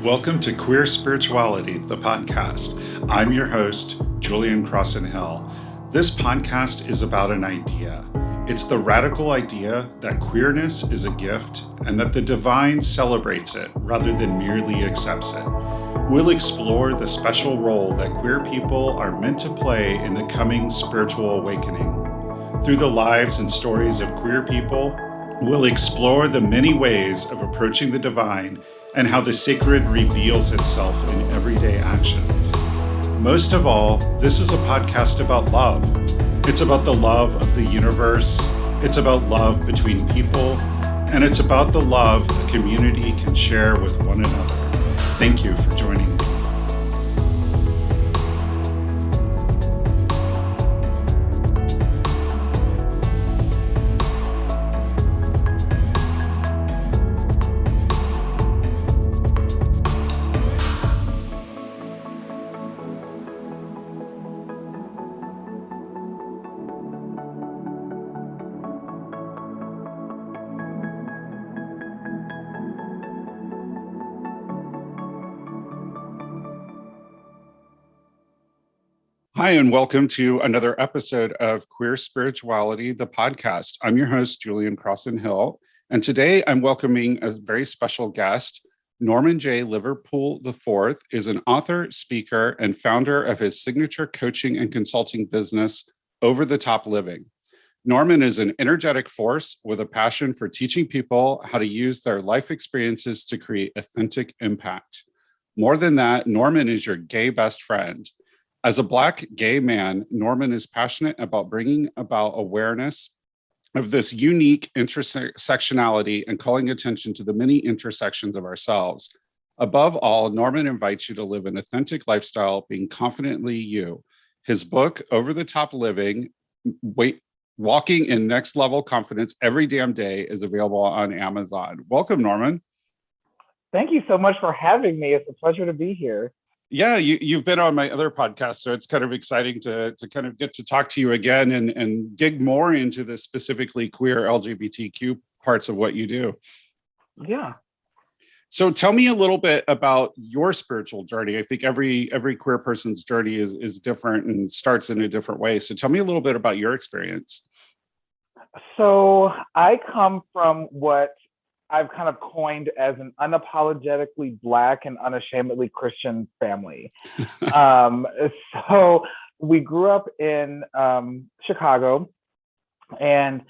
Welcome to Queer Spirituality, the podcast. I'm your host, Julian Crosson-Hill. This podcast is about an idea. It's the radical idea that queerness is a gift and that the divine celebrates it rather than merely accepts it. We'll explore the special role that queer people are meant to play in the coming spiritual awakening. Through the lives and stories of queer people, we'll explore the many ways of approaching the divine and how the sacred reveals itself in everyday actions. Most of all, this is a podcast about love. It's about the love of the universe, it's about love between people, and it's about the love a community can share with one another. Thank you for joining me. Hi, and welcome to another episode of Queer Spirituality, the podcast. I'm your host, Julian Crosson-Hill, and today I'm welcoming a very special guest. Norman J. Liverpool IV is an author, speaker, and founder of his signature coaching and consulting business, Over the Top Living. Norman is an energetic force with a passion for teaching people how to use their life experiences to create authentic impact. More than that, Norman is your gay best friend. As a Black gay man, Norman is passionate about bringing about awareness of this unique intersectionality and calling attention to the many intersections of ourselves. Above all, Norman invites you to live an authentic lifestyle, being confidently you. His book, Over the Top Living, Walking in Next Level Confidence Every Damn Day, is available on Amazon. Welcome, Norman. Thank you so much for having me. It's a pleasure to be here. Yeah, you've been on my other podcast, so it's kind of exciting to kind of get to talk to you again and dig more into the specifically queer LGBTQ parts of what you do. Yeah. So tell me a little bit about your spiritual journey. I think every queer person's journey is different and starts in a different way. So tell me a little bit about your experience. So I come from what I've kind of coined as an unapologetically Black and unashamedly Christian family. So we grew up in Chicago, and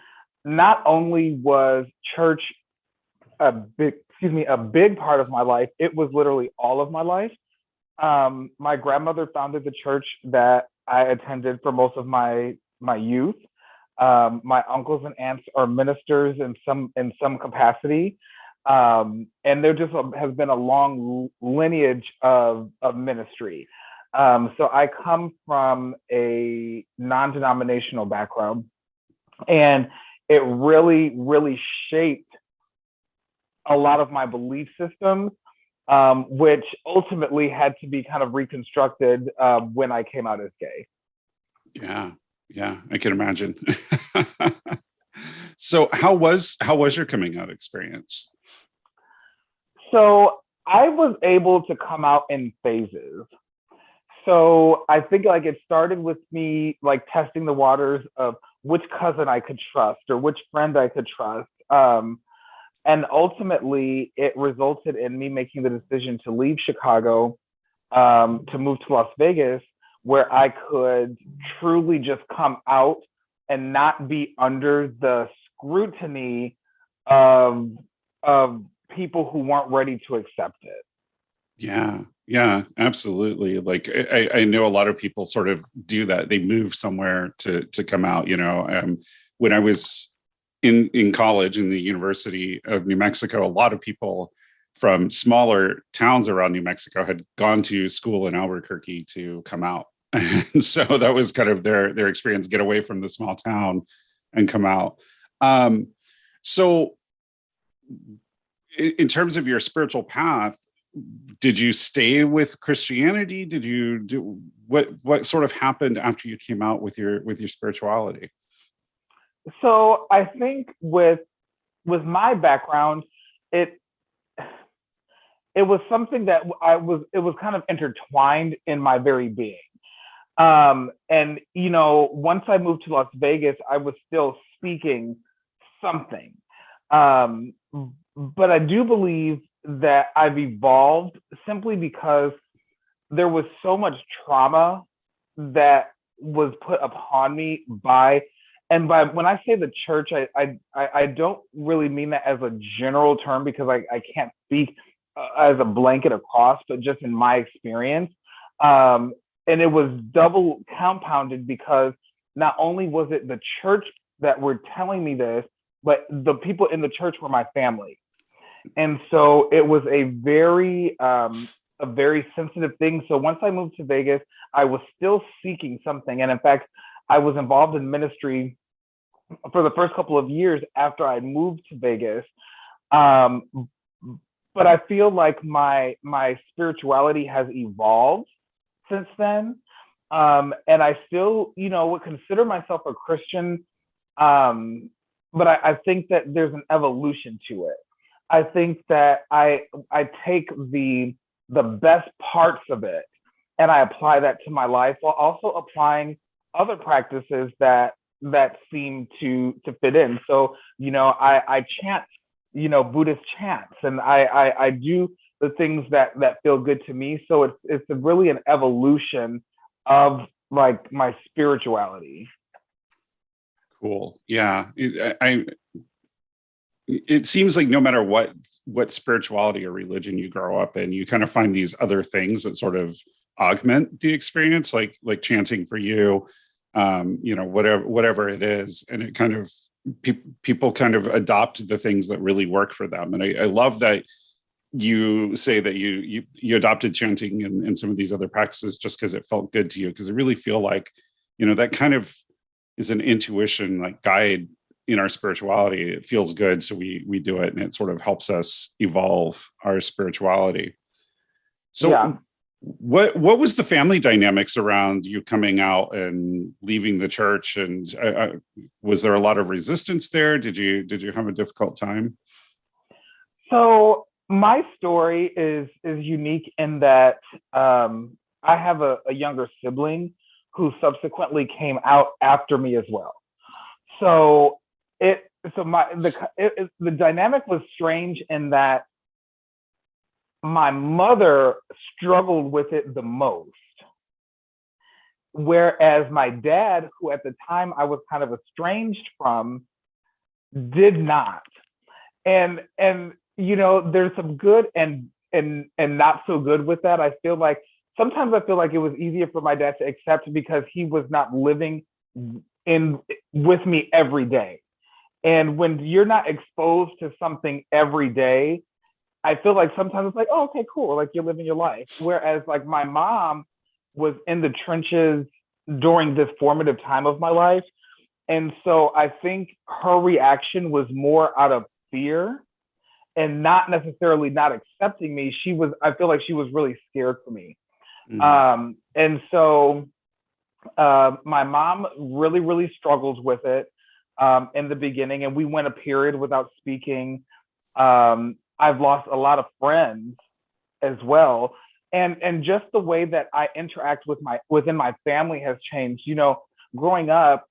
not only was church a big part of my life, it was literally all of my life. My grandmother founded the church that I attended for most of my youth. My uncles and aunts are ministers in some capacity. And there just has been a long lineage of ministry. So I come from a non-denominational background, and it really, really shaped a lot of my belief systems, which ultimately had to be kind of reconstructed when I came out as gay. Yeah, I can imagine. So how was your coming out experience? So I was able to come out in phases. So I think like it started with me like testing the waters of which cousin I could trust or which friend I could trust. And ultimately it resulted in me making the decision to leave Chicago, to move to Las Vegas, where I could truly just come out and not be under the scrutiny of people who weren't ready to accept it. Yeah, absolutely. Like I know a lot of people sort of do that. They move somewhere to come out, when I was in college in the University of New Mexico, a lot of people from smaller towns around New Mexico had gone to school in Albuquerque to come out. And so that was kind of their experience, get away from the small town and come out. So in terms of your spiritual path, did you stay with Christianity? Did you do what sort of happened after you came out with your spirituality? So I think with my background, it it was something that it was kind of intertwined in my very being. And once I moved to Las Vegas, I was still speaking something. But I do believe that I've evolved simply because there was so much trauma that was put upon me by when I say the church, I don't really mean that as a general term, because I can't speak as a blanket across, but just in my experience. And it was double compounded because not only was it the church that were telling me this, but the people in the church were my family. And so it was a very sensitive thing. So once I moved to Vegas, I was still seeking something. And in fact, I was involved in ministry for the first couple of years after I moved to Vegas. But I feel like my spirituality has evolved since then. And I still, would consider myself a Christian. But I think that there's an evolution to it. I think that I take the best parts of it and I apply that to my life, while also applying other practices that seem to fit in. So, I chant, Buddhist chants, and I do the things that feel good to me. So it's really an evolution of like my spirituality. Cool. Yeah. It seems like no matter what spirituality or religion you grow up in, you kind of find these other things that sort of augment the experience, like chanting for you, whatever it is. And it kind of, people kind of adopt the things that really work for them. And I love that you say that you adopted chanting and some of these other practices just because it felt good to you, because I really feel like, that kind of is an intuition, like guide in our spirituality. It feels good, so we do it, and it sort of helps us evolve our spirituality. So yeah. What was the family dynamics around you coming out and leaving the church? And was there a lot of resistance there? Did you have a difficult time? So my story is unique in that I have a younger sibling who subsequently came out after me as well. So the dynamic was strange in that my mother struggled with it the most, whereas my dad, who at the time I was kind of estranged from, did not. And there's some good and not so good with that. Sometimes I feel like it was easier for my dad to accept because he was not living with me every day. And when you're not exposed to something every day, I feel like sometimes it's like, oh, okay, cool. Like you're living your life. Whereas like my mom was in the trenches during this formative time of my life. And so I think her reaction was more out of fear and not necessarily not accepting me. I feel like she was really scared for me. Mm. And so my mom really, really struggled with it in the beginning, and we went a period without speaking. I've lost a lot of friends as well. And just the way that I interact within my family has changed. Growing up,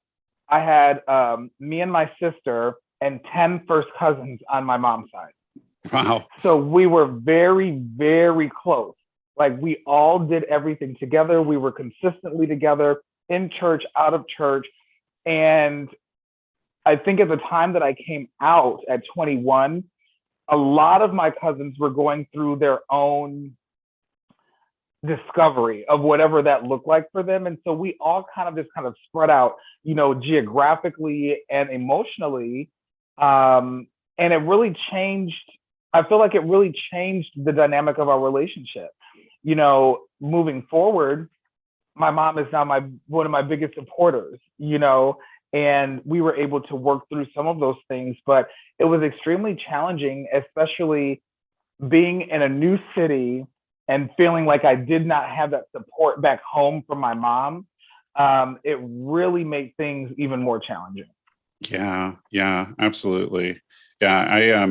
I had me and my sister and 10 first cousins on my mom's side. Wow. So we were very, very close. Like we all did everything together. We were consistently together in church, out of church. And I think at the time that I came out at 21, a lot of my cousins were going through their own discovery of whatever that looked like for them. And so we all kind of spread out, geographically and emotionally. And it really changed. I feel like it really changed the dynamic of our relationship. Moving forward, my mom is now one of my biggest supporters, and we were able to work through some of those things, but it was extremely challenging, especially being in a new city and feeling like I did not have that support back home from my mom. It really made things even more challenging. Yeah, absolutely. Yeah,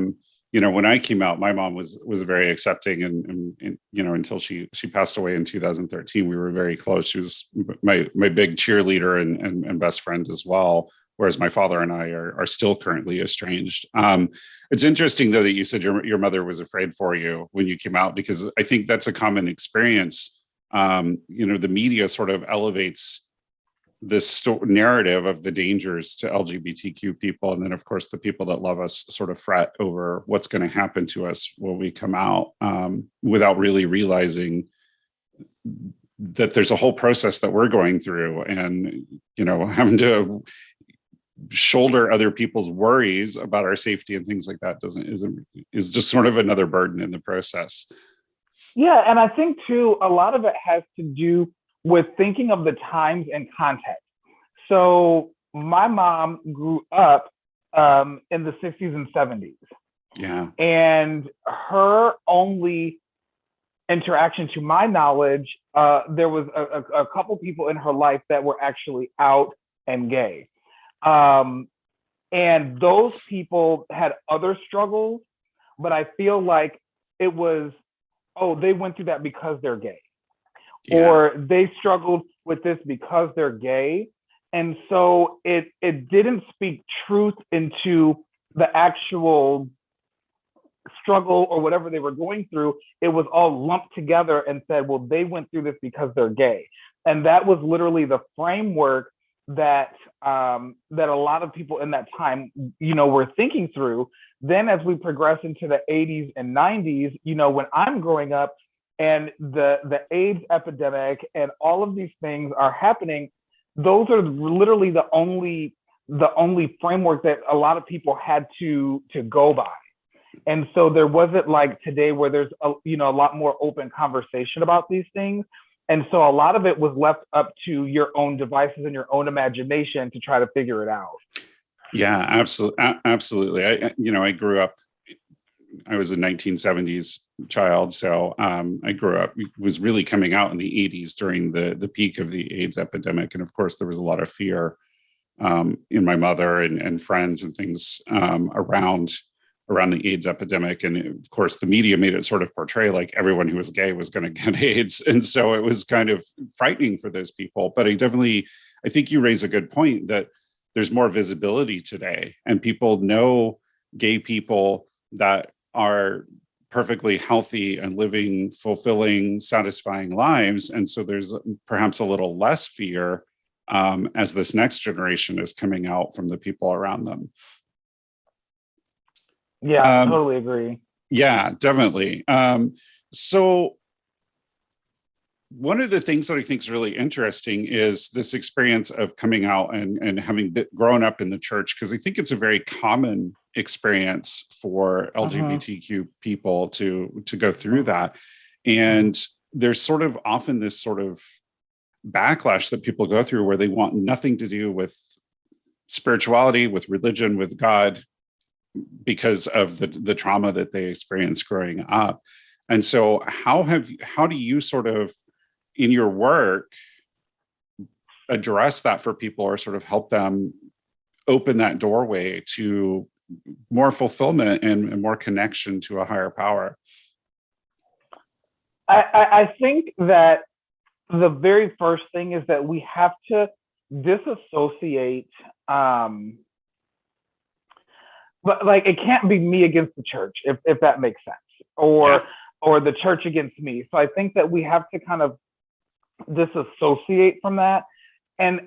when I came out, my mom was very accepting, and until she passed away in 2013, we were very close. She was my big cheerleader and best friend as well. Whereas my father and I are still currently estranged. It's interesting though that you said your mother was afraid for you when you came out, because I think that's a common experience. The media sort of elevates this narrative of the dangers to LGBTQ people. And then, of course, the people that love us sort of fret over what's going to happen to us when we come out, without really realizing that there's a whole process that we're going through, and, having to shoulder other people's worries about our safety and things like that is just sort of another burden in the process. Yeah. And I think too, a lot of it has to do with thinking of the times and context. So my mom grew up in the 60s and 70s. Yeah. And her only interaction, to my knowledge, there was a couple people in her life that were actually out and gay. And those people had other struggles, but I feel like it was, they went through that because they're gay. Yeah. Or they struggled with this because they're gay. And so it didn't speak truth into the actual struggle or whatever they were going through. It was all lumped together and said, well, they went through this because they're gay. And that was literally the framework that a lot of people in that time, were thinking through. Then as we progress into the 80s and 90s, when I'm growing up, and the AIDS epidemic and all of these things are happening, those are literally the only framework that a lot of people had to go by. And so there wasn't like today where there's a lot more open conversation about these things. And so a lot of it was left up to your own devices and your own imagination to try to figure it out. Yeah, absolutely. I grew up, I was a 1970s child. So I grew up, was really coming out in the 80s during the peak of the AIDS epidemic. And of course, there was a lot of fear in my mother and friends and things around the AIDS epidemic. And of course, the media made it sort of portray like everyone who was gay was going to get AIDS. And so it was kind of frightening for those people. But I think you raise a good point that there's more visibility today, and people know gay people that are perfectly healthy and living fulfilling, satisfying lives. And so there's perhaps a little less fear as this next generation is coming out from the people around them. Yeah, totally agree. Yeah, definitely. So one of the things that I think is really interesting is this experience of coming out and having grown up in the church, because I think it's a very common experience for LGBTQ people to go through that. And there's sort of often this sort of backlash that people go through where they want nothing to do with spirituality, with religion, with God, because of the trauma that they experienced growing up. And so how do you sort of in your work address that for people, or sort of help them open that doorway to more fulfillment and more connection to a higher power? I think that the very first thing is that we have to disassociate, but like it can't be me against the church, if that makes sense, or the church against me. So I think that we have to kind of disassociate from that, and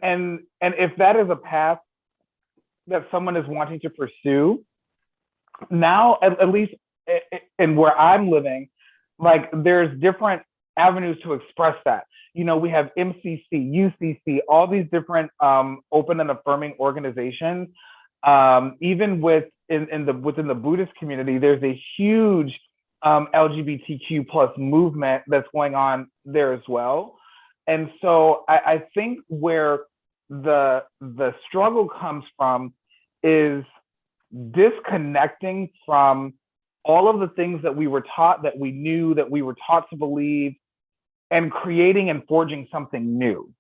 if that is a path that someone is wanting to pursue, now at least in where I'm living, like there's different avenues to express that. We have MCC, UCC, all these different open and affirming organizations. Even within the Buddhist community, there's a huge LGBTQ plus movement that's going on there as well. And so I think where the struggle comes from is disconnecting from all of the things that we were taught, that we knew, that we were taught to believe, and creating and forging something new.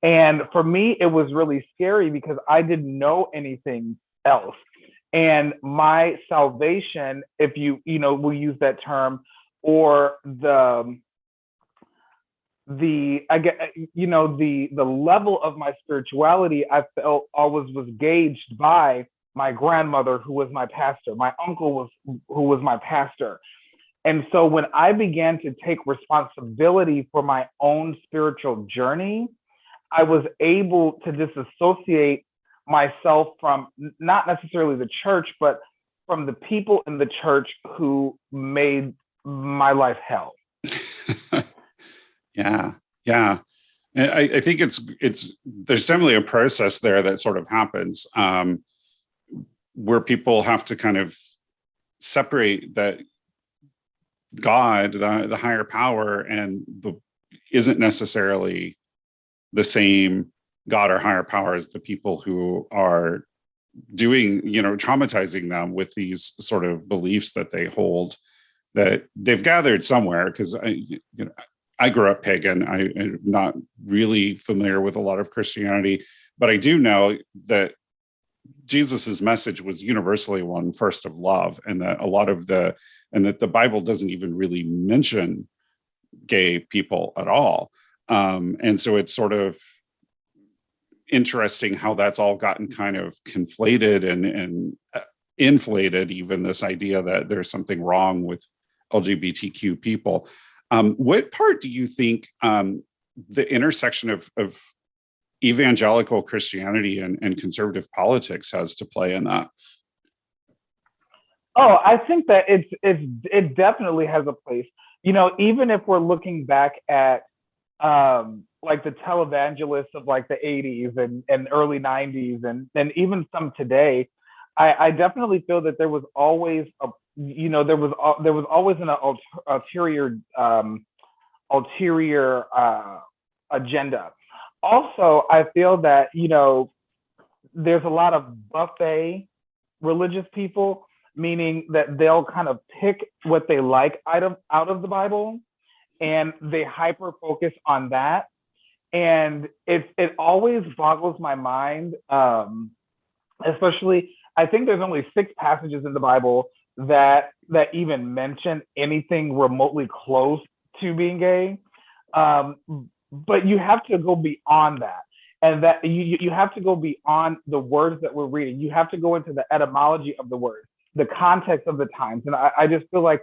And for me, it was really scary because I didn't know anything else. And my salvation, if we'll use that term, or the level of my spirituality, I felt always was gauged by my grandmother, who was my pastor, my uncle who was my pastor. And so when I began to take responsibility for my own spiritual journey, I was able to disassociate myself from not necessarily the church, but from the people in the church who made my life hell. Yeah. Yeah. And I think there's definitely a process there that sort of happens, where people have to kind of separate that God, the higher power, and isn't necessarily the same God or higher power as the people who are doing, traumatizing them with these sort of beliefs that they hold, that they've gathered somewhere. Because I grew up pagan. I'm not really familiar with a lot of Christianity, but I do know that Jesus's message was universally one, first, of love, and that the Bible doesn't even really mention gay people at all. And so it's sort of interesting how that's all gotten kind of conflated and inflated, even this idea that there's something wrong with LGBTQ people. What part do you think the intersection of evangelical Christianity and conservative politics has to play in that? Oh, I think that it definitely has a place. Even if we're looking back at like the televangelists of like the 80s and early 90s and even some today, I definitely feel that there was always there was always an ulterior agenda. Also, I feel that there's a lot of buffet religious people, meaning that they'll kind of pick what they like out of the Bible, and they hyper focus on that. And it always boggles my mind, especially, I think there's only 6 passages in the Bible that even mention anything remotely close to being gay. But you have to go beyond that. And that you have to go beyond the words that we're reading. You have to go into the etymology of the words, the context of the times. And I just feel like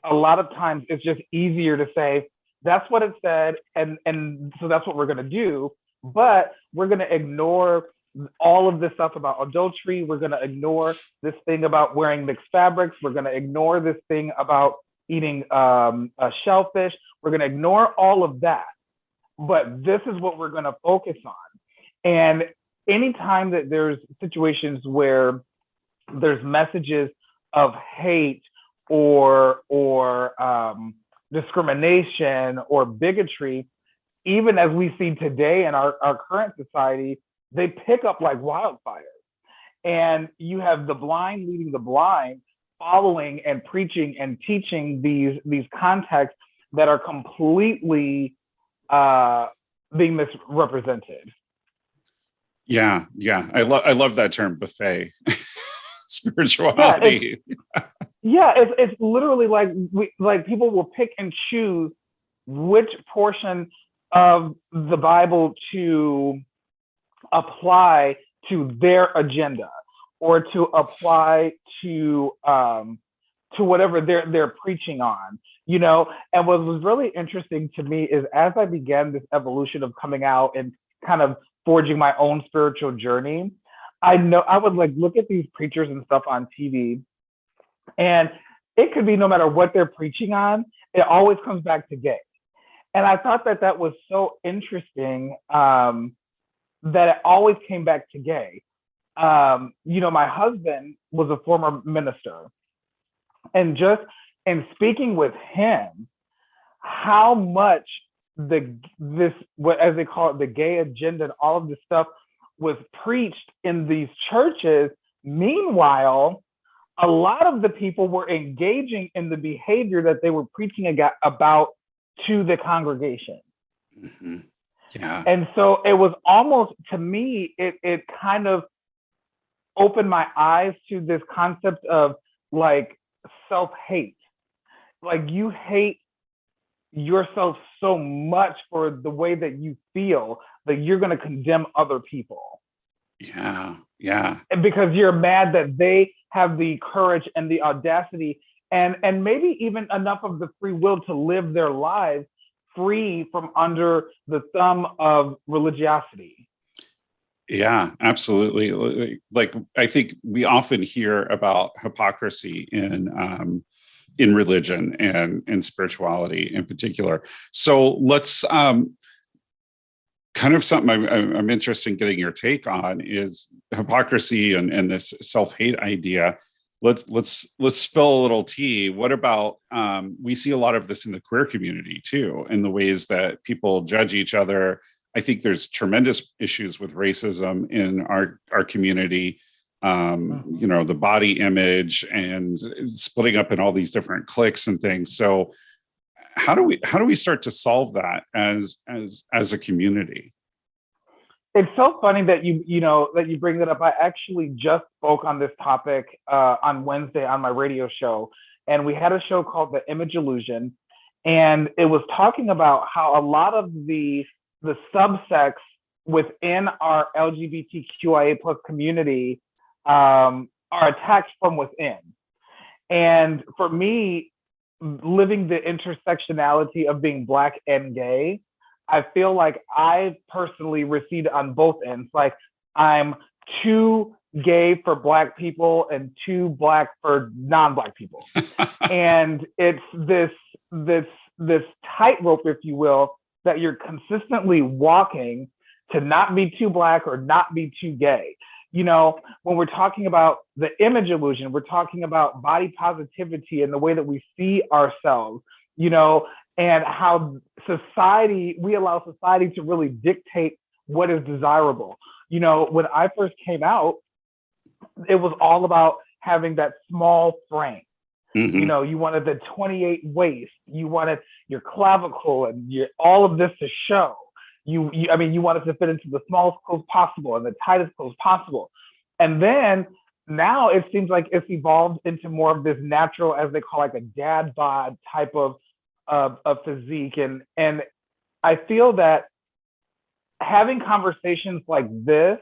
a lot of times it's just easier to say, that's what it said, and so that's what we're going to do. But we're going to ignore all of this stuff about adultery. We're going to ignore this thing about wearing mixed fabrics. We're going to ignore this thing about eating shellfish. We're going to ignore all of that. But this is what we're going to focus on. And anytime that there's situations where there's messages of hate or discrimination or bigotry, even as we see today in our current society, they pick up like wildfire. And you have the blind leading the blind, following and preaching and teaching these contexts that are completely being misrepresented. Yeah. I love that term, buffet spirituality. It's literally like people will pick and choose which portion of the Bible to apply to their agenda or to apply to whatever they're preaching on. And what was really interesting to me is, as I began this evolution of coming out and kind of forging my own spiritual journey, I would look at these preachers and stuff on TV, and it could be no matter what they're preaching on, it always comes back to gay. And I thought that was so interesting, that it always came back to gay. My husband was a former minister, and just in speaking with him, how much what as they call it, the gay agenda and all of this stuff was preached in these churches. Meanwhile, a lot of the people were engaging in the behavior that they were preaching about to the congregation. Mm-hmm. Yeah. And so it was almost, to me, it kind of opened my eyes to this concept of like self-hate. Like you hate yourself so much for the way that you feel that you're going to condemn other people. Yeah. Yeah. And because you're mad that they have the courage and the audacity and maybe even enough of the free will to live their lives free from under the thumb of religiosity. Yeah, absolutely. Like I think we often hear about hypocrisy in religion and in spirituality in particular. So let's kind of something I'm interested in getting your take on is hypocrisy and this self-hate idea. Let's spill a little tea. What about we see a lot of this in the queer community too, in the ways that people judge each other. I think there's tremendous issues with racism in our community. The body image and splitting up in all these different cliques and things. So how do we start to solve that as a community? It's so funny that you bring that up. I actually just spoke on this topic on Wednesday on my radio show, and we had a show called The Image Illusion, and it was talking about how a lot of the subsects within our LGBTQIA plus community are attacked from within. And for me, living the intersectionality of being Black and gay, I feel like I personally received on both ends. Like I'm too gay for Black people and too Black for non-Black people. And it's this tightrope, if you will, that you're consistently walking to not be too Black or not be too gay. When we're talking about the image illusion, we're talking about body positivity and the way that we see ourselves, and how we allow society to really dictate what is desirable. When I first came out, it was all about having that small frame. Mm-hmm. You wanted the 28 waist, you wanted your clavicle and all of this to show. You wanted to fit into the smallest clothes possible and the tightest clothes possible. And then now it seems like it's evolved into more of this natural, as they call like a dad bod type of physique. And I feel that having conversations like this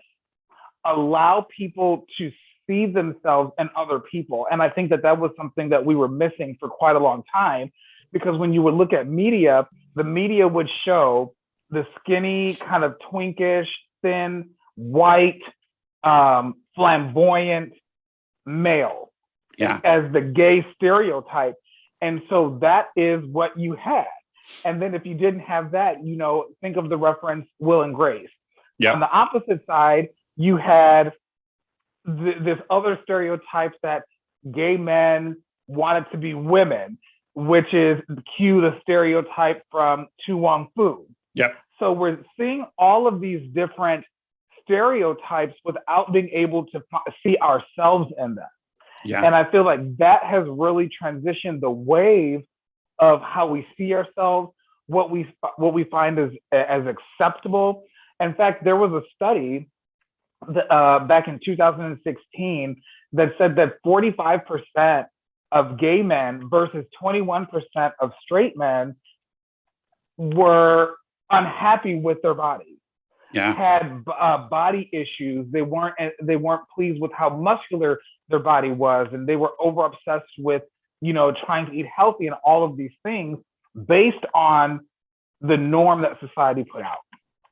allow people to see themselves and other people. And I think that was something that we were missing for quite a long time, because when you would look at media, the media would show the skinny, kind of twinkish, thin, white, flamboyant male as the gay stereotype. And so that is what you had. And then if you didn't have that, think of the reference Will and Grace. On the opposite side, you had this other stereotype that gay men wanted to be women, which is cue the stereotype from Tu Wong Fu. Yep. So we're seeing all of these different stereotypes without being able to see ourselves in them. Yeah. And I feel like that has really transitioned the wave of how we see ourselves, what we find as acceptable. In fact, there was a study back in 2016 that said that 45% of gay men versus 21% of straight men were unhappy with their bodies. Had body issues. They weren't pleased with how muscular their body was, and they were over obsessed with trying to eat healthy and all of these things based on the norm that society put out.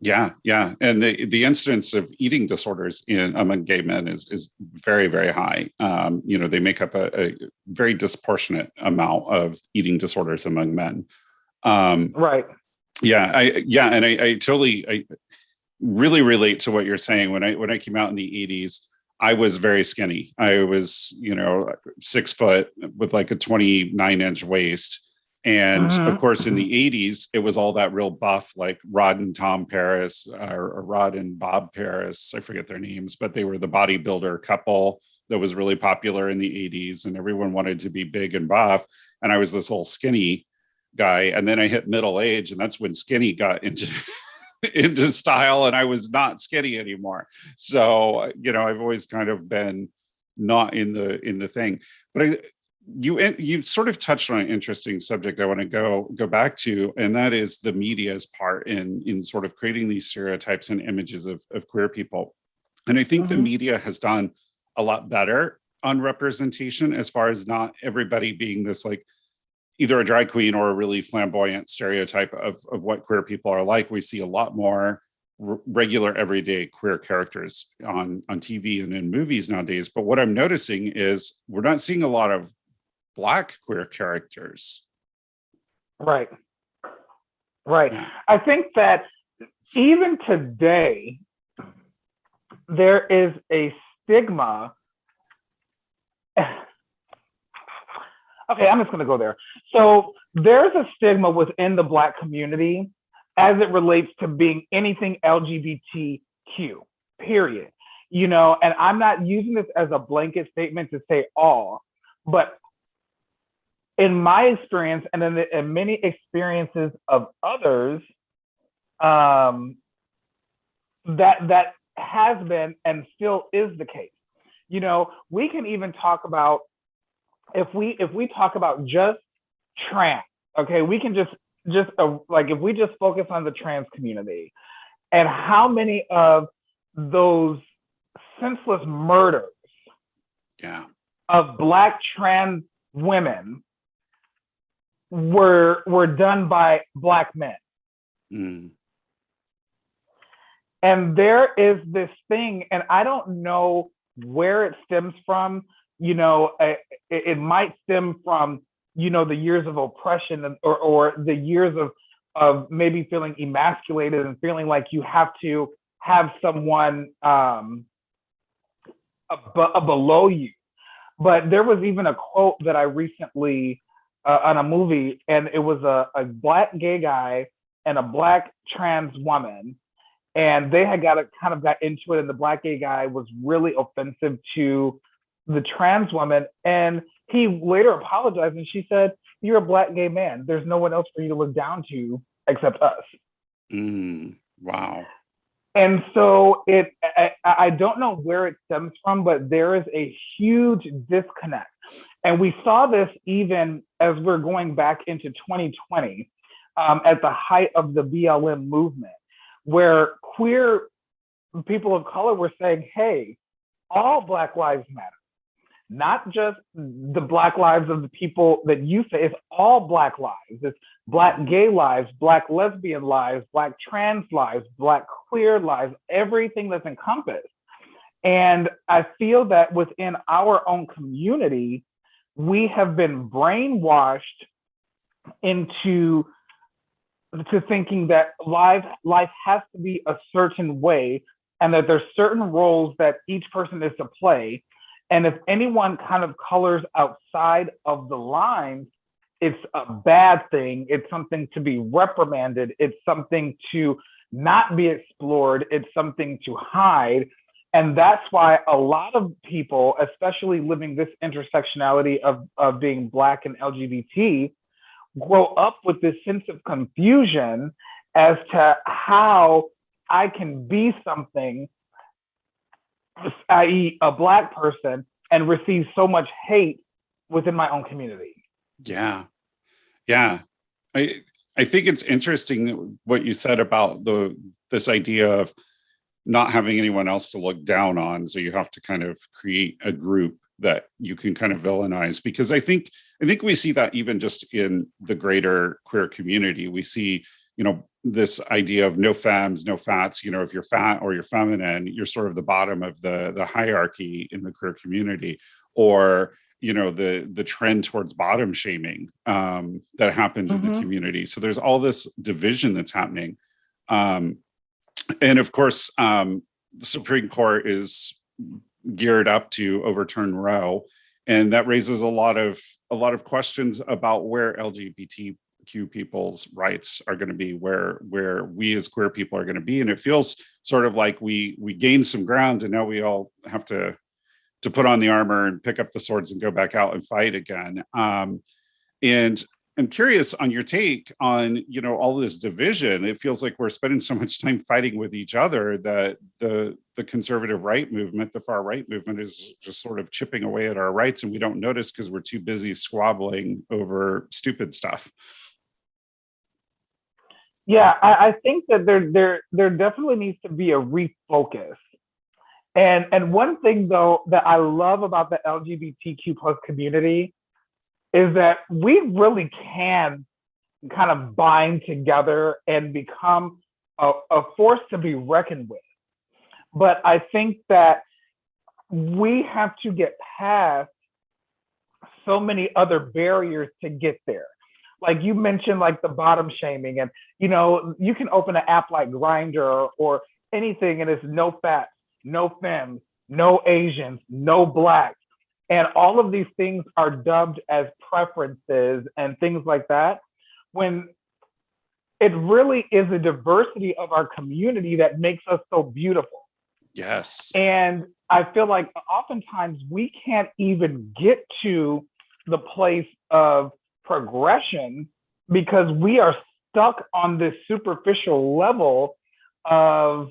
Yeah. And the incidence of eating disorders among gay men is very, very high. They make up a very disproportionate amount of eating disorders among men. Right. I totally really relate to what you're saying. When I came out in the 80s, I was very skinny. I was, 6 foot with like a 29-inch waist. And of course, in the 80s, it was all that real buff, like Rod and Tom Paris, or Rod and Bob Paris. I forget their names, but they were the bodybuilder couple that was really popular in the 80s. And everyone wanted to be big and buff. And I was this little skinny guy. And then I hit middle age, and that's when skinny got into into style, and I was not skinny anymore. So, I've always kind of been not in the thing. But you sort of touched on an interesting subject I want to go back to, and that is the media's part in sort of creating these stereotypes and images of queer people. And I think the media has done a lot better on representation, as far as not everybody being this like either a drag queen or a really flamboyant stereotype of what queer people are like. We see a lot more regular everyday queer characters on TV and in movies nowadays. But what I'm noticing is we're not seeing a lot of Black queer characters. Right. Yeah. I think that even today, there is a stigma. Okay, I'm just going to go there. So there's a stigma within the Black community as it relates to being anything LGBTQ, period. And I'm not using this as a blanket statement to say all, but in my experience and in many experiences of others, that has been and still is the case. We can even talk about, if we talk about just trans, okay, we can just like, if we just focus on the trans community and how many of those senseless murders of Black trans women were done by Black men. And there is this thing, and I don't know where it stems from. It might stem from, the years of oppression, or the years of maybe feeling emasculated and feeling like you have to have someone below you. But there was even a quote that I recently on a movie, and it was a Black gay guy and a Black trans woman, and they had got into it, and the Black gay guy was really offensive to the trans woman, and he later apologized, and she said, "You're a Black gay man. There's no one else for you to look down to except us." Wow. And so I don't know where it stems from, but there is a huge disconnect. And we saw this even as we're going back into 2020, at the height of the BLM movement, where queer people of color were saying, hey, all Black lives matter. Not just the Black lives of the people that you say, it's all Black lives. It's Black gay lives, Black lesbian lives, Black trans lives, Black queer lives, everything that's encompassed. And I feel that within our own community, we have been brainwashed into thinking that life has to be a certain way, and that there's certain roles that each person is to play. And if anyone kind of colors outside of the lines, it's a bad thing. It's something to be reprimanded. It's something to not be explored. It's something to hide. And that's why a lot of people, especially living this intersectionality of being Black and LGBT, grow up with this sense of confusion as to how I can be something, i.e. a Black person, and receive so much hate within my own community. Yeah. I think it's interesting what you said about this idea of not having anyone else to look down on. So you have to kind of create a group that you can kind of villainize, because I think we see that even just in the greater queer community. We see, this idea of no femmes, no fats. If you're fat or you're feminine, you're sort of the bottom of the hierarchy in the queer community, or the trend towards bottom shaming that happens in the community. So there's all this division that's happening, and of course, the Supreme Court is geared up to overturn Roe, and that raises a lot of questions about where LGBTQ people's rights are going to be, where we as queer people are going to be. And it feels sort of like we gained some ground, and now we all have to put on the armor and pick up the swords and go back out and fight again. And I'm curious on your take on, all this division. It feels like we're spending so much time fighting with each other that the conservative right movement, the far right movement, is just sort of chipping away at our rights, and we don't notice because we're too busy squabbling over stupid stuff. Yeah, I think that there definitely needs to be a refocus. And one thing though that I love about the LGBTQ plus community is that we really can kind of bind together and become a force to be reckoned with. But I think that we have to get past so many other barriers to get there. Like you mentioned, like the bottom shaming, and you can open an app like Grindr or anything, and it's no fats, no femmes, no Asians, no blacks, and all of these things are dubbed as preferences and things like that. When it really is the diversity of our community that makes us so beautiful. Yes. And I feel like oftentimes we can't even get to the place of progression because we are stuck on this superficial level of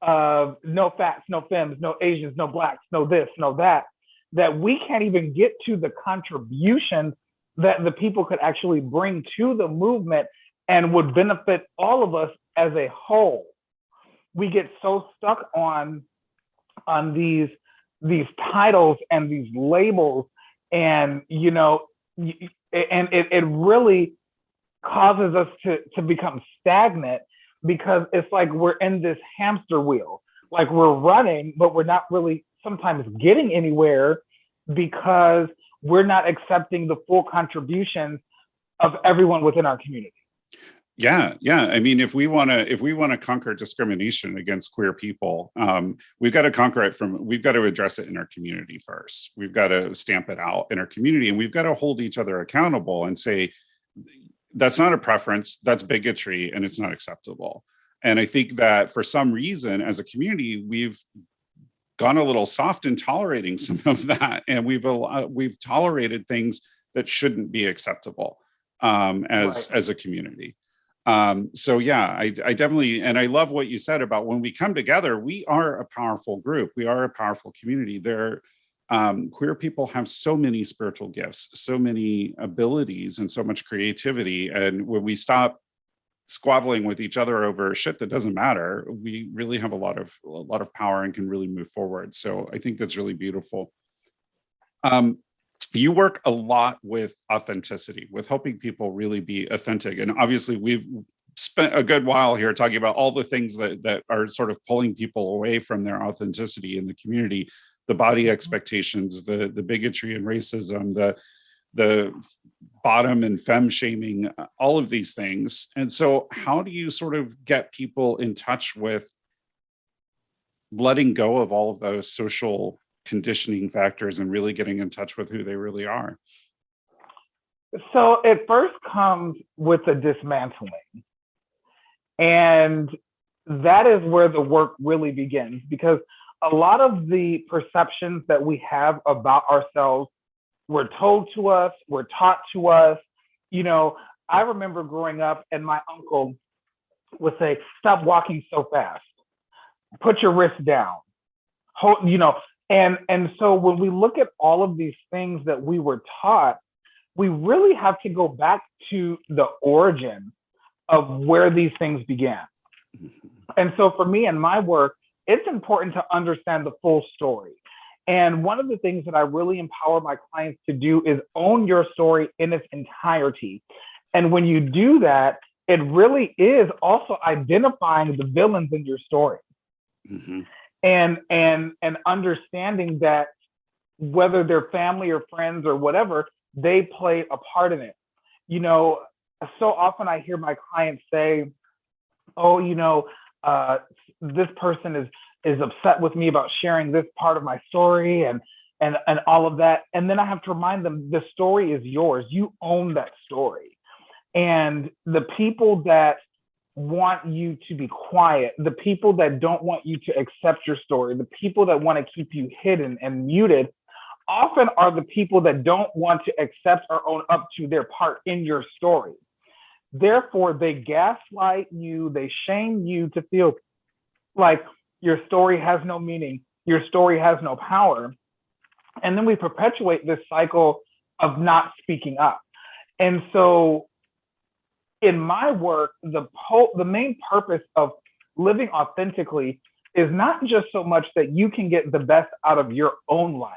no fats, no femmes, no Asians, no blacks, no this, no that, that we can't even get to the contributions that the people could actually bring to the movement and would benefit all of us as a whole. We get so stuck on these titles and these labels, and it really causes us to become stagnant, because it's like we're in this hamster wheel, like we're running, but we're not really sometimes getting anywhere because we're not accepting the full contributions of everyone within our community. Yeah. I mean, if we want to conquer discrimination against queer people, we've got to address it in our community first. We've got to stamp it out in our community, and we've got to hold each other accountable and say, that's not a preference, that's bigotry, and it's not acceptable. And I think that for some reason, as a community, we've gone a little soft in tolerating some of that, and we've tolerated things that shouldn't be acceptable as a community. So yeah, I definitely, and I love what you said about when we come together, we are a powerful group. We are a powerful community. Queer people have so many spiritual gifts, so many abilities, and so much creativity. And when we stop squabbling with each other over shit that doesn't matter, we really have a lot of power and can really move forward. So I think that's really beautiful. You work a lot with authenticity, with helping people really be authentic. And obviously we've spent a good while here talking about all the things that are sort of pulling people away from their authenticity in the community, the body expectations, the bigotry and racism, the bottom and femme shaming, all of these things. And so how do you sort of get people in touch with letting go of all of those social conditioning factors and really getting in touch with who they really are? So it first comes with a dismantling. And that is where the work really begins, because a lot of the perceptions that we have about ourselves were told to us, were taught to us. I remember growing up and my uncle would say, stop walking so fast, put your wrist down, and so when we look at all of these things that we were taught, we really have to go back to the origin of where these things began. And so for me and my work, it's important to understand the full story. And one of the things that I really empower my clients to do is own your story in its entirety. And when you do that, it really is also identifying the villains in your story. Mm-hmm. And understanding that whether they're family or friends or whatever, they play a part in it. So often I hear my clients say, oh, this person is upset with me about sharing this part of my story and all of that. And then I have to remind them, the story is yours. You own that story. And the people that want you to be quiet, the people that don't want you to accept your story, the people that want to keep you hidden and muted often are the people that don't want to accept or own up to their part in your story. Therefore, they gaslight you, they shame you to feel like your story has no meaning, your story has no power. And then we perpetuate this cycle of not speaking up. And so in my work, the main purpose of living authentically is not just so much that you can get the best out of your own life,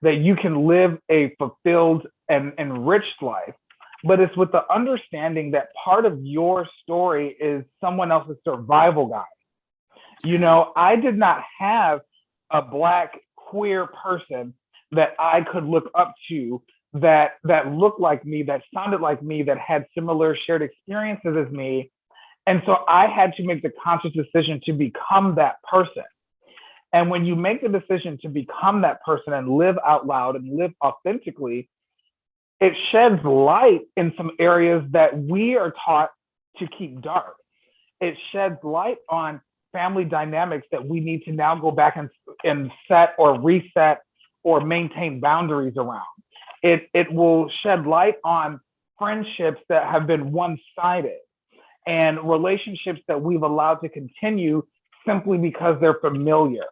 that you can live a fulfilled and enriched life, but it's with the understanding that part of your story is someone else's survival guide. You know, I did not have a Black queer person that I could look up to that looked like me, that sounded like me, that had similar shared experiences as me. And so I had to make the conscious decision to become that person. And when you make the decision to become that person and live out loud and live authentically, it sheds light in some areas that we are taught to keep dark. It sheds light on family dynamics that we need to now go back and set or reset or maintain boundaries around. It will shed light on friendships that have been one-sided and relationships that we've allowed to continue simply because they're familiar.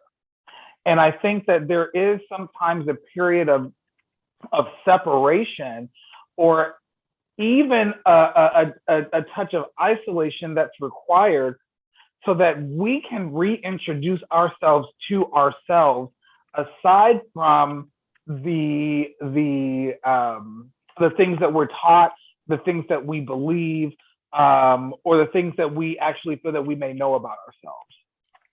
And I think that there is sometimes a period of separation or even a touch of isolation that's required so that we can reintroduce ourselves to ourselves aside from the things that we're taught, the things that we believe, or the things that we actually feel that we may know about ourselves.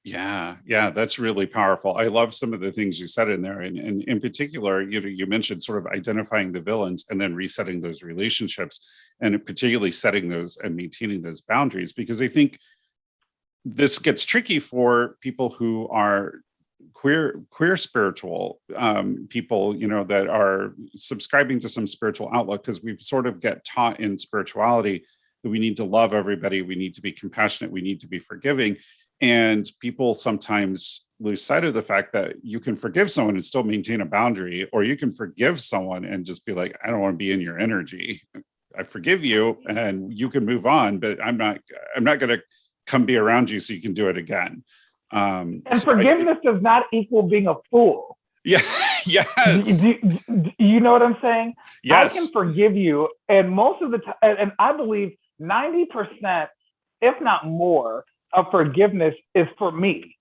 Yeah, that's really powerful. I love some of the things you said in there, and in particular, you mentioned sort of identifying the villains and then resetting those relationships, and particularly setting those and maintaining those boundaries, because I think this gets tricky for people who are queer spiritual people, you know, that are subscribing to some spiritual outlook, because we've sort of get taught in spirituality that we need to love everybody, we need to be compassionate, we need to be forgiving. And people sometimes lose sight of the fact that you can forgive someone and still maintain a boundary, or you can forgive someone and just be like, I don't want to be in your energy. I forgive you and you can move on, but I'm not going to come be around you so you can do it again. And so forgiveness does not equal being a fool. Yeah. Yes. Do you know what I'm saying? Yes. I can forgive you. And most of the time, and I believe 90%, if not more, of forgiveness is for me.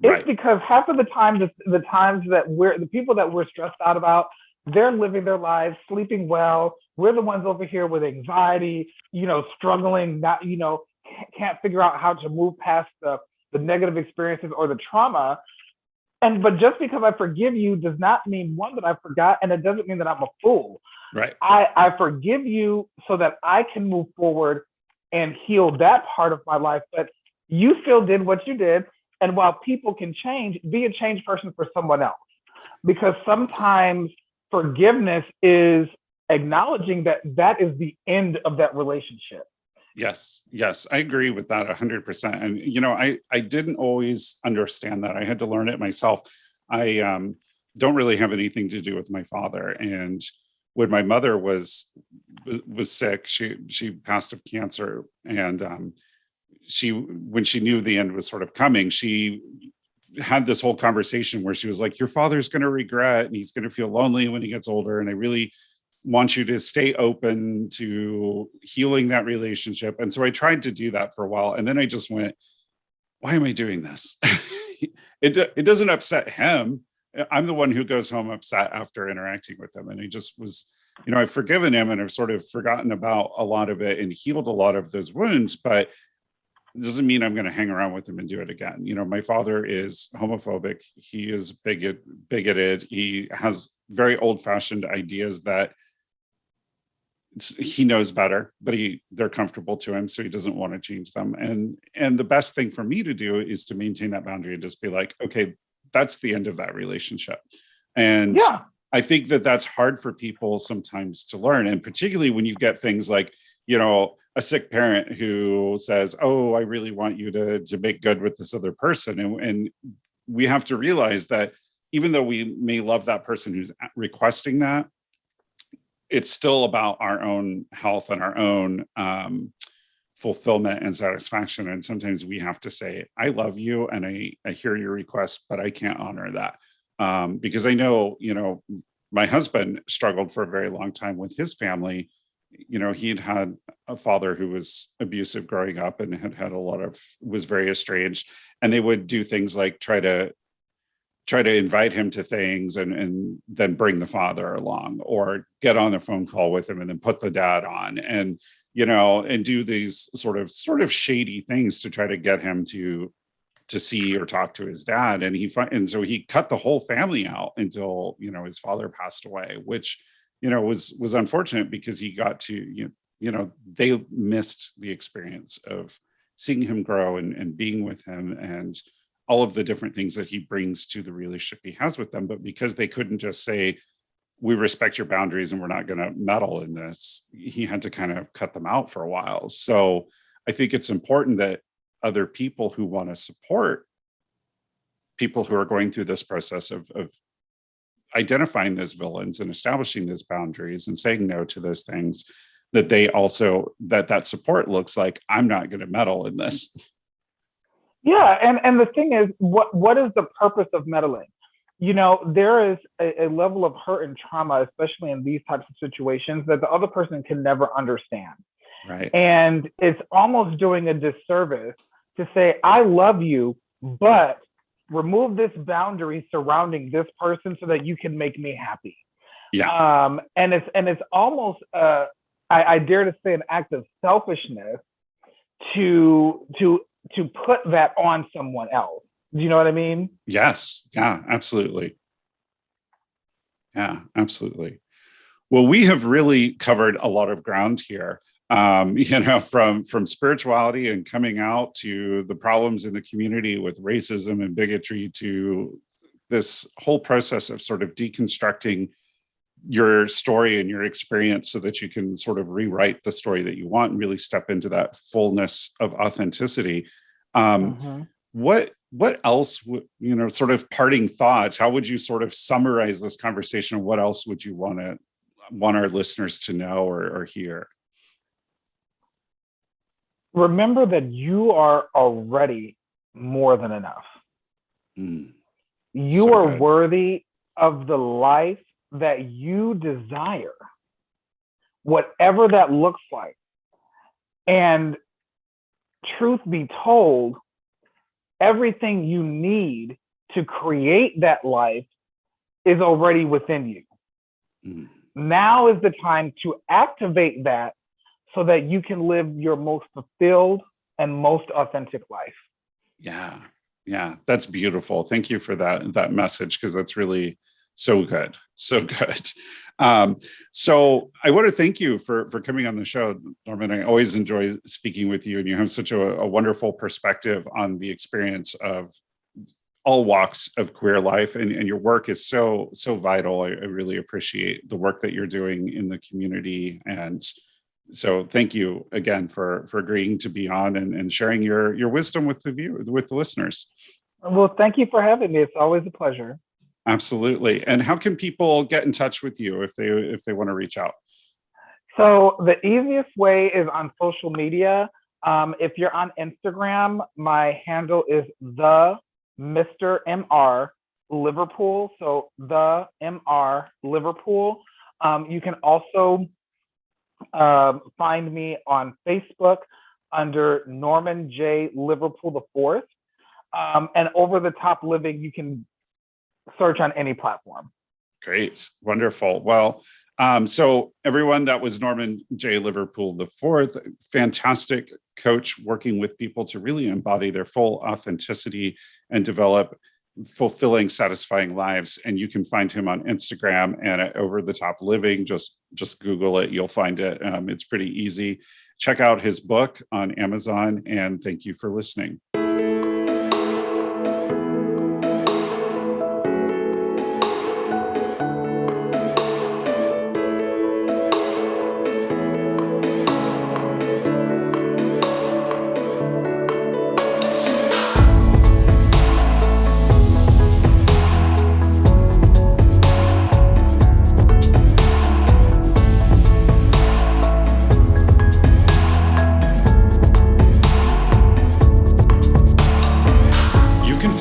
It's right. Because half of the time, the times that the people that we're stressed out about, they're living their lives, sleeping well. We're the ones over here with anxiety, you know, struggling, not, you know, can't figure out how to move past the negative experiences or the trauma. But just because I forgive you does not mean, one, that I forgot, and it doesn't mean that I'm a fool. Right. I forgive you so that I can move forward and heal that part of my life. But you still did what you did. And while people can change, be a changed person for someone else. Because sometimes forgiveness is acknowledging that that is the end of that relationship. Yes, I agree with that 100%. And, you know, I didn't always understand that. I had to learn it myself. I don't really have anything to do with my father. And when my mother was sick, she passed of cancer. And when she knew the end was sort of coming, she had this whole conversation where she was like, your father's going to regret and he's going to feel lonely when he gets older. And I really want you to stay open to healing that relationship. And so I tried to do that for a while. And then I just went, why am I doing this? It doesn't upset him. I'm the one who goes home upset after interacting with him. And I just was, you know, I've forgiven him and I've sort of forgotten about a lot of it and healed a lot of those wounds, but it doesn't mean I'm going to hang around with him and do it again. You know, my father is homophobic. He is bigoted. He has very old-fashioned ideas that he knows better, but they're comfortable to him, so he doesn't want to change them. And the best thing for me to do is to maintain that boundary and just be like, okay, that's the end of that relationship. And yeah. I think that that's hard for people sometimes to learn, and particularly when you get things like, you know, a sick parent who says, oh, I really want you to make good with this other person. And we have to realize that even though we may love that person who's requesting that, it's still about our own health and our own fulfillment and satisfaction. And sometimes we have to say, I love you and I hear your request, but I can't honor that. Because I know, my husband struggled for a very long time with his family. He'd had a father who was abusive growing up and was very estranged. And they would do things like try to invite him to things and then bring the father along, or get on a phone call with him and then put the dad on, and and do these sort of shady things to try to get him to see or talk to his dad. And so he cut the whole family out until his father passed away, which was unfortunate, because he got to they missed the experience of seeing him grow and being with him and all of the different things that he brings to the relationship he has with them. But because they couldn't just say, we respect your boundaries and we're not going to meddle in this, he had to kind of cut them out for a while. So I think it's important that other people who want to support people who are going through this process of identifying those villains and establishing those boundaries and saying no to those things, that they also, that support looks like, I'm not going to meddle in this. Yeah, and the thing is, what is the purpose of meddling? There is a level of hurt and trauma, especially in these types of situations, that the other person can never understand. Right. And it's almost doing a disservice to say, I love you, but remove this boundary surrounding this person so that you can make me happy. Yeah. And it's almost I dare to say an act of selfishness to put that on someone else. Do you know what I mean? Yes. Yeah, absolutely. Yeah, absolutely. Well, we have really covered a lot of ground here. From spirituality and coming out, to the problems in the community with racism and bigotry, to this whole process of sort of deconstructing your story and your experience so that you can sort of rewrite the story that you want and really step into that fullness of authenticity. What else, sort of parting thoughts, how would you sort of summarize this conversation? What else would you want our listeners to know or hear? Remember that you are already more than enough. You So are good. worthy of the life that you desire, whatever that looks like. And truth be told, everything you need to create that life is already within you. Now is the time to activate that so that you can live your most fulfilled and most authentic life. Yeah. Yeah. That's beautiful. Thank you for that message, because that's really so good. So good. So I want to thank you for coming on the show, Norman. I always enjoy speaking with you, and you have such a wonderful perspective on the experience of all walks of queer life, and your work is so vital. I really appreciate the work that you're doing in the community. And so thank you again for agreeing to be on and sharing your wisdom with the listeners. Well, thank you for having me. It's always a pleasure. Absolutely. And how can people get in touch with you if they want to reach out? So the easiest way is on social media. If you're on Instagram, my handle is the Mr. MR Liverpool. So the MR Liverpool. You can also find me on Facebook under Norman J. Liverpool IV. And Over the Top Living, you can search on any platform. Great. Wonderful. Well, so everyone, that was Norman J. Liverpool IV, fantastic coach working with people to really embody their full authenticity and develop fulfilling, satisfying lives. And you can find him on Instagram and at Over the Top Living. Just Google it. You'll find it. It's pretty easy. Check out his book on Amazon. And thank you for listening.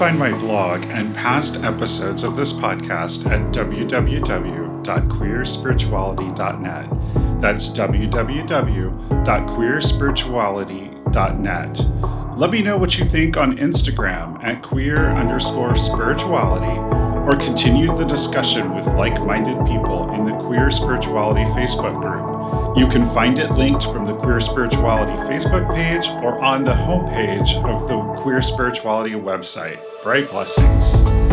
find my blog and past episodes of this podcast at www.queerspirituality.net. That's www.queerspirituality.net. Let me know what you think on Instagram at queer_spirituality, or continue the discussion with like-minded people in the Queer Spirituality Facebook group. You can find it linked from the Queer Spirituality Facebook page or on the homepage of the Queer Spirituality website. Bright blessings.